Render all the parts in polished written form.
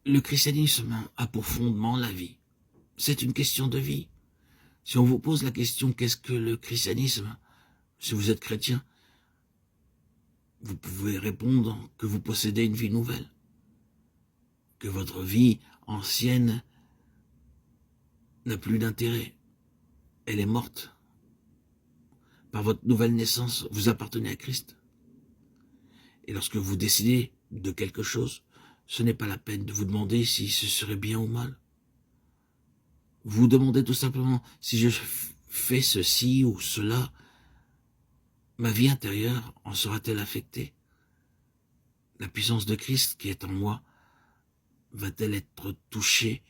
Le christianisme a pour fondement la vie. C'est une question de vie. Si on vous pose la question qu'est-ce que le christianisme, si vous êtes chrétien, vous pouvez répondre que vous possédez une vie nouvelle, que votre vie ancienne n'a plus d'intérêt, elle est morte. Par votre nouvelle naissance, vous appartenez à Christ. Et lorsque vous décidez de quelque chose, ce n'est pas la peine de vous demander si ce serait bien ou mal. Vous vous demandez tout simplement si je fais ceci ou cela, ma vie intérieure en sera-t-elle affectée? La puissance de Christ qui est en moi va-t-elle être touchée?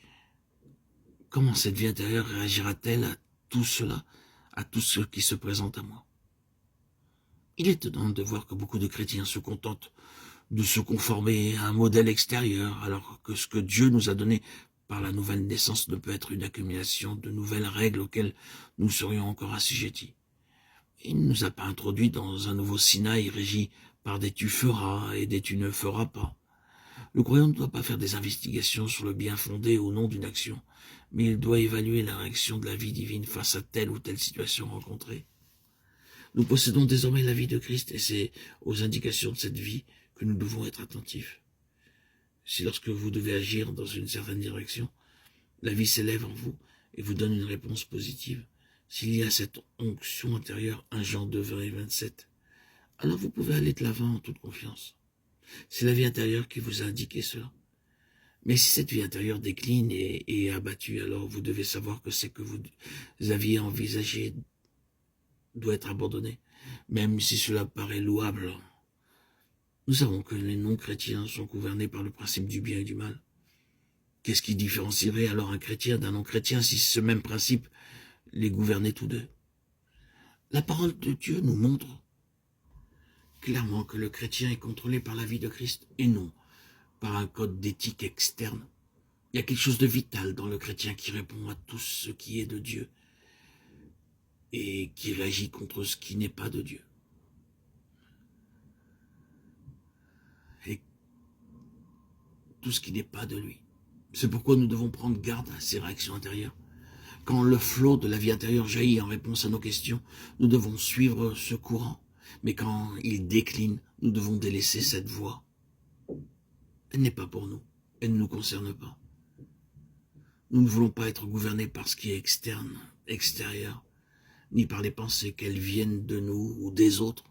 Comment cette vie intérieure réagira-t-elle à tout cela, à tout ce qui se présente à moi? Il est étonnant de voir que beaucoup de chrétiens se contentent de se conformer à un modèle extérieur, alors que ce que Dieu nous a donné par la nouvelle naissance ne peut être une accumulation de nouvelles règles auxquelles nous serions encore assujettis. Il ne nous a pas introduits dans un nouveau Sinaï régi par des tu feras et des tu ne feras pas. Le croyant ne doit pas faire des investigations sur le bien fondé au nom d'une action, mais il doit évaluer la réaction de la vie divine face à telle ou telle situation rencontrée. Nous possédons désormais la vie de Christ et c'est aux indications de cette vie que nous devons être attentifs. Si lorsque vous devez agir dans une certaine direction, la vie s'élève en vous et vous donne une réponse positive, s'il y a cette onction intérieure, 1 Jean 2, 20 et 27, alors vous pouvez aller de l'avant en toute confiance. C'est la vie intérieure qui vous a indiqué cela. Mais si cette vie intérieure décline et est abattue, alors vous devez savoir que ce que vous aviez envisagé doit être abandonné, même si cela paraît louable. Nous savons que les non-chrétiens sont gouvernés par le principe du bien et du mal. Qu'est-ce qui différencierait alors un chrétien d'un non-chrétien si ce même principe les gouvernait tous deux? La parole de Dieu nous montre clairement que le chrétien est contrôlé par la vie de Christ et non par un code d'éthique externe. Il y a quelque chose de vital dans le chrétien qui répond à tout ce qui est de Dieu et qui réagit contre ce qui n'est pas de Dieu. Et tout ce qui n'est pas de lui. C'est pourquoi nous devons prendre garde à ces réactions intérieures. Quand le flot de la vie intérieure jaillit en réponse à nos questions, nous devons suivre ce courant. Mais quand il décline, nous devons délaisser cette voie. Elle n'est pas pour nous. Elle ne nous concerne pas. Nous ne voulons pas être gouvernés par ce qui est externe, extérieur, ni par les pensées qu'elles viennent de nous ou des autres.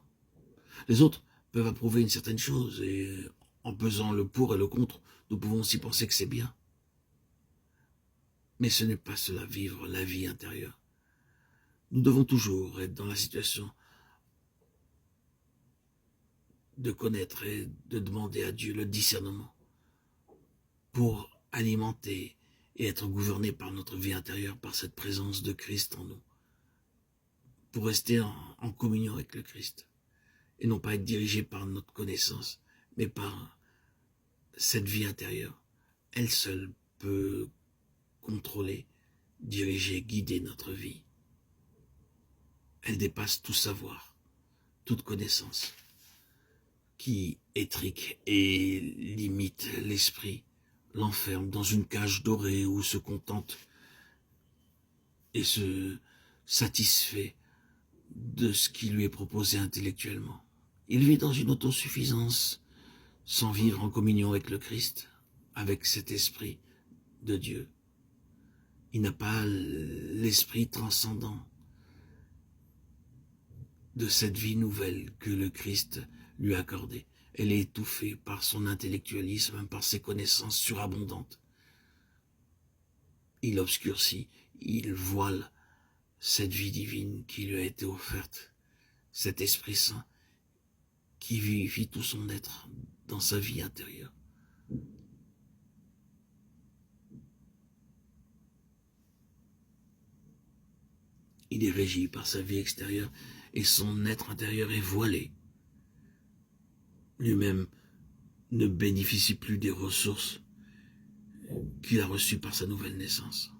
Les autres peuvent approuver une certaine chose et en pesant le pour et le contre, nous pouvons aussi penser que c'est bien. Mais ce n'est pas cela, vivre la vie intérieure. Nous devons toujours être dans la situation de connaître et de demander à Dieu le discernement pour alimenter et être gouverné par notre vie intérieure, par cette présence de Christ en nous, pour rester en communion avec le Christ et non pas être dirigé par notre connaissance, mais par cette vie intérieure. Elle seule peut contrôler, diriger, guider notre vie. Elle dépasse tout savoir, toute connaissance, qui étrique et limite l'esprit, l'enferme dans une cage dorée où se contente et se satisfait de ce qui lui est proposé intellectuellement. Il vit dans une autosuffisance sans vivre en communion avec le Christ, avec cet esprit de Dieu. Il n'a pas l'esprit transcendant de cette vie nouvelle que le Christ lui a accordée. Elle est étouffée par son intellectualisme, par ses connaissances surabondantes. Il obscurcit, il voile cette vie divine qui lui a été offerte, cet Esprit Saint qui vivifie tout son être dans sa vie intérieure. Il est régi par sa vie extérieure et son être intérieur est voilé. Lui-même ne bénéficie plus des ressources qu'il a reçues par sa nouvelle naissance.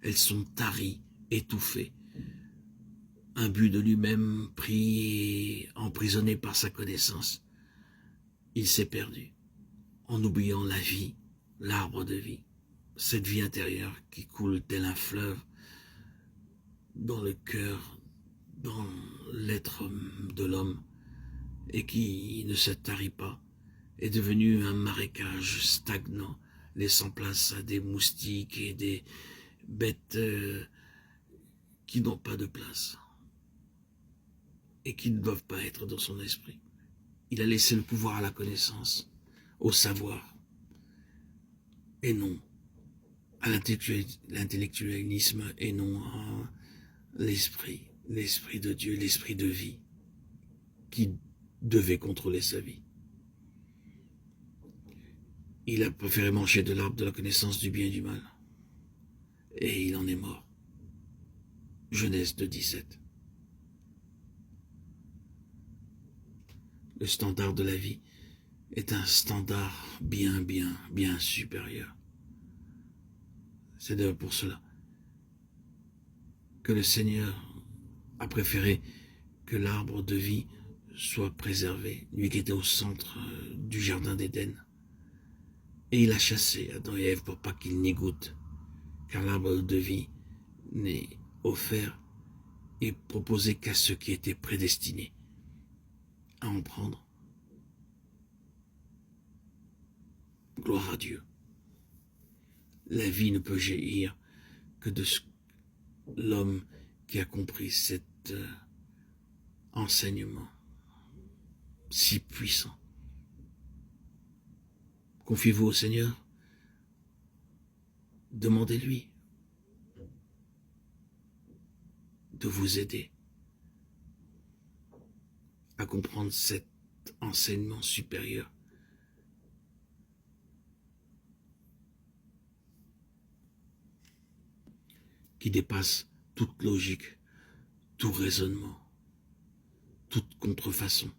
Elles sont taries, étouffées. Imbu de lui-même, pris et emprisonné par sa connaissance, il s'est perdu en oubliant la vie l'arbre de vie, cette vie intérieure qui coule tel un fleuve dans le cœur, dans l'être de l'homme, et qui ne se tarit pas, est devenu un marécage stagnant, laissant place à des moustiques et des bêtes qui n'ont pas de place et qui ne doivent pas être dans son esprit. Il a laissé le pouvoir à la connaissance, au savoir, et non à l'intellectualisme, et non à l'esprit de Dieu, l'esprit de vie, qui devait contrôler sa vie. Il a préféré manger de l'arbre de la connaissance du bien et du mal, et il en est mort. Genèse 2,17. Le standard de la vie est un standard bien supérieur. C'est d'ailleurs pour cela que le Seigneur a préféré que l'arbre de vie soit préservé, lui qui était au centre du jardin d'Éden. Et il a chassé Adam et Ève pour pas qu'ils n'y goûtent, car l'arbre de vie n'est offert et proposé qu'à ceux qui étaient prédestinés à en prendre. Gloire à Dieu. La vie ne peut jaillir que de l'homme qui a compris cet enseignement si puissant. Confiez-vous au Seigneur, demandez-lui de vous aider à comprendre cet enseignement supérieur qui dépasse toute logique, tout raisonnement, toute contrefaçon.